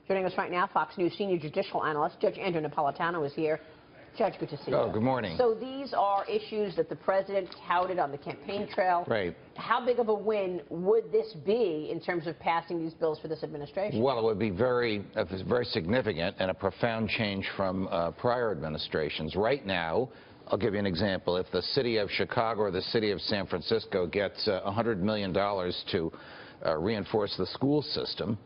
Joining us right now, Fox News senior judicial analyst, Judge Andrew Napolitano is here. Judge, good to see you. Oh, good morning. So these are issues that the president touted on the campaign trail. Right. How big of a win would this be in terms of passing these bills for this administration? Well, it would be very significant and a profound change from prior administrations. Right now, I'll give you an example. If the city of Chicago or the city of San Francisco gets $100 million to reinforce the school system,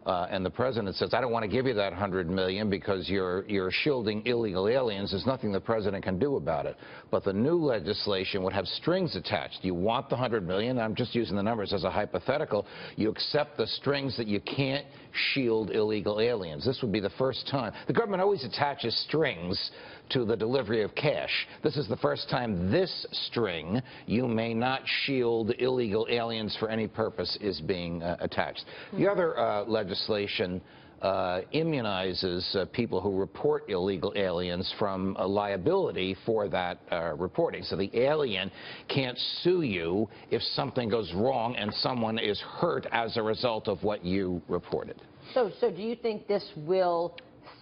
and the president says, I don't want to give you that $100 million because you're shielding illegal aliens, there's nothing the president can do about it. But the new legislation would have strings attached. You want the $100 million, I'm just using the numbers as a hypothetical, you accept the strings that you can't shield illegal aliens. This would be the first time. The government always attaches strings to the delivery of cash. This is the first time this string, you may not shield illegal aliens for any purpose, is being attached. The other legislation immunizes people who report illegal aliens from a liability for that reporting. So the alien can't sue you if something goes wrong and someone is hurt as a result of what you reported. So do you think this will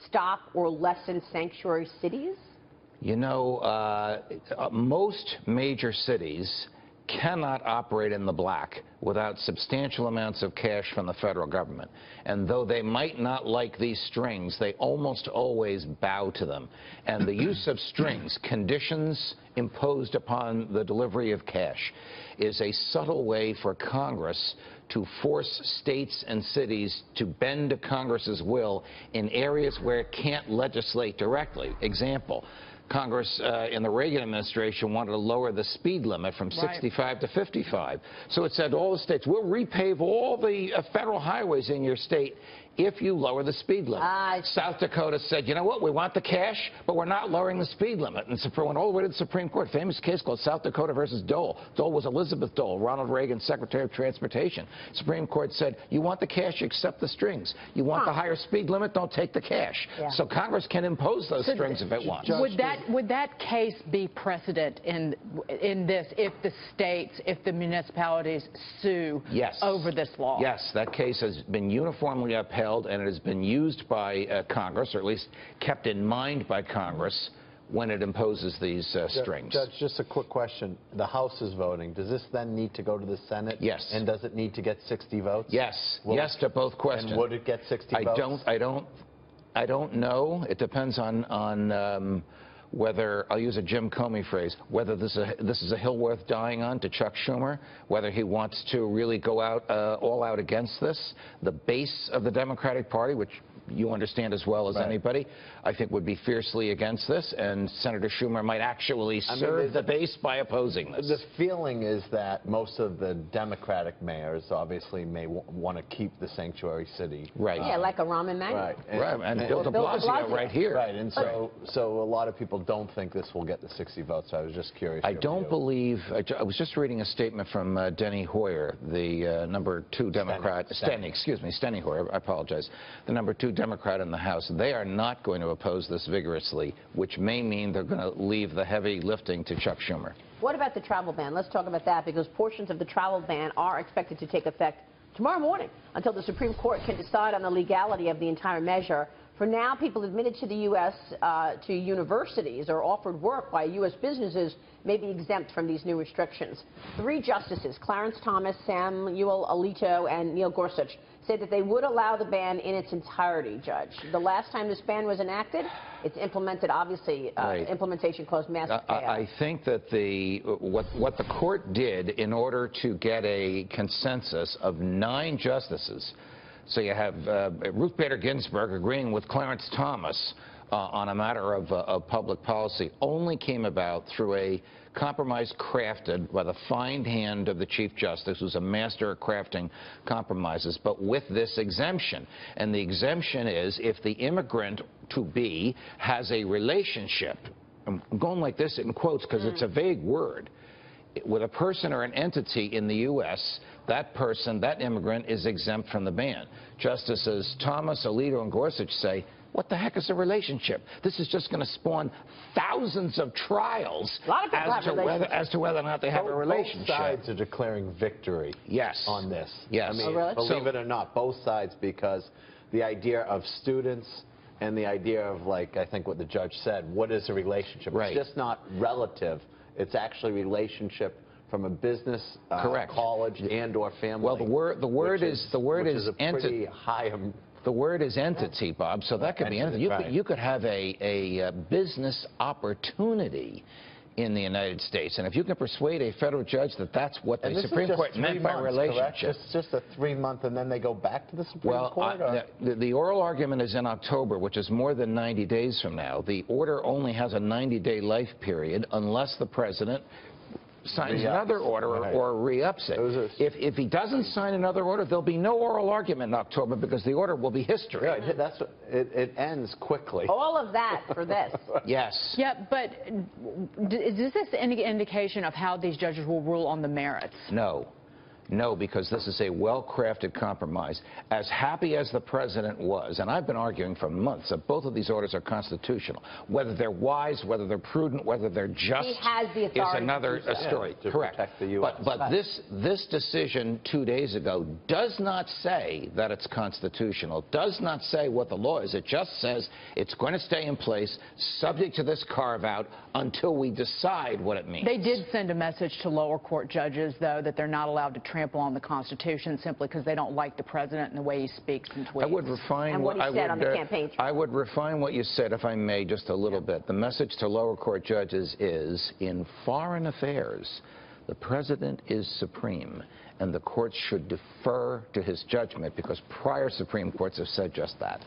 stop or lessen sanctuary cities? You know, most major cities cannot operate in the black without substantial amounts of cash from the federal government. And though they might not like these strings, they almost always bow to them. And the use of strings, conditions imposed upon the delivery of cash, is a subtle way for Congress to force states and cities to bend to Congress's will in areas where it can't legislate directly. Example, Congress in the Reagan administration wanted to lower the speed limit from 65 to 55. So it said to all the states, we'll repave all the federal highways in your state if you lower the speed limit. South Dakota said, you know what, we want the cash, but we're not lowering the speed limit. And so went all the way to the Supreme Court. Famous case called South Dakota versus Dole. Dole was Elizabeth Dole, Ronald Reagan's Secretary of Transportation. Supreme Court said, you want the cash, you accept the strings. You want the higher speed limit, don't take the cash. So Congress can impose those strings if it wants. Would that case be precedent in this if the states, if the municipalities sue over this law? Yes, that case has been uniformly upheld, and it has been used by Congress, or at least kept in mind by Congress, when it imposes these strings. Judge, just a quick question. The House is voting. Does this then need to go to the Senate? Yes. And does it need to get 60 votes? Yes. Yes to both questions. And would it get 60 votes? I don't know. It depends on whether, I'll use a Jim Comey phrase, whether this is a hill worth dying on to Chuck Schumer, whether he wants to really go out all out against this. The base of the Democratic Party, which you understand as well as anybody, I think would be fiercely against this, and Senator Schumer might actually serve the base by opposing this. The feeling is that most of the Democratic mayors obviously may want to keep the sanctuary city. Right. Yeah, like a Rahm Emanuel. Right. And Bill de Blasio right here. Right. And so a lot of people don't think this will get the 60 votes. So I was just curious. I don't believe. I was just reading a statement from Denny Hoyer, the number 2 Democrat. Steny Hoyer. I apologize. The number 2 Democrat in the House. They are not going to oppose this vigorously, which may mean they're going to leave the heavy lifting to Chuck Schumer. What about the travel ban? Let's talk about that, because portions of the travel ban are expected to take effect tomorrow morning until the Supreme Court can decide on the legality of the entire measure. For now, people admitted to the U.S. To universities or offered work by U.S. businesses may be exempt from these new restrictions. 3 justices, Clarence Thomas, Samuel Alito, and Neil Gorsuch, said that they would allow the ban in its entirety, Judge. The last time this ban was enacted, it's implemented, obviously, implementation caused massive chaos. I think that what the court did in order to get a consensus of 9 justices, so you have Ruth Bader Ginsburg agreeing with Clarence Thomas on a matter of public policy, only came about through a compromise crafted by the fine hand of the Chief Justice, who's a master at crafting compromises, but with this exemption. And the exemption is if the immigrant-to-be has a relationship, I'm going like this in quotes because it's a vague word, with a person or an entity in the U.S., that person, that immigrant, is exempt from the ban. Justices Thomas, Alito, and Gorsuch say, what the heck is a relationship? This is just going to spawn thousands of trials as to whether or not they have a relationship. Both sides are declaring victory on this. Yes. I mean, believe it or not, both sides, because the idea of students and the idea of, like, I think what the judge said, what is a relationship? Right. It's just not relative. It's actually relationship from a business, college, and/or family. Well, the word is a pretty high. The word is entity, Bob. So that could be anything. You could have a business opportunity in the United States, and if you can persuade a federal judge that that's what the Supreme Court meant by relationship. It's just a 3-month, and then they go back to the Supreme Court? The oral argument is in October, which is more than 90 days from now. The order only has a 90-day life period unless the president signs another order or re-ups it. If he doesn't sign another order, there'll be no oral argument in October because the order will be history. Yeah, it ends quickly. All of that for this. Yes. Yeah, but is this any indication of how these judges will rule on the merits? No. No, because this is a well-crafted compromise. As happy as the president was, and I've been arguing for months that both of these orders are constitutional. Whether they're wise, whether they're prudent, whether they're just he has the authority is another story. To protect the U.S. But this decision 2 days ago does not say that it's constitutional, does not say what the law is. It just says it's going to stay in place subject to this carve-out until we decide what it means. They did send a message to lower court judges, though, that they're not allowed to trample on the Constitution simply because they don't like the president and the way he speaks and tweets. I would refine what he said on the campaign trail. I would refine what you said, if I may, just a little bit. The message to lower court judges is, in foreign affairs, the president is supreme, and the courts should defer to his judgment because prior Supreme Courts have said just that.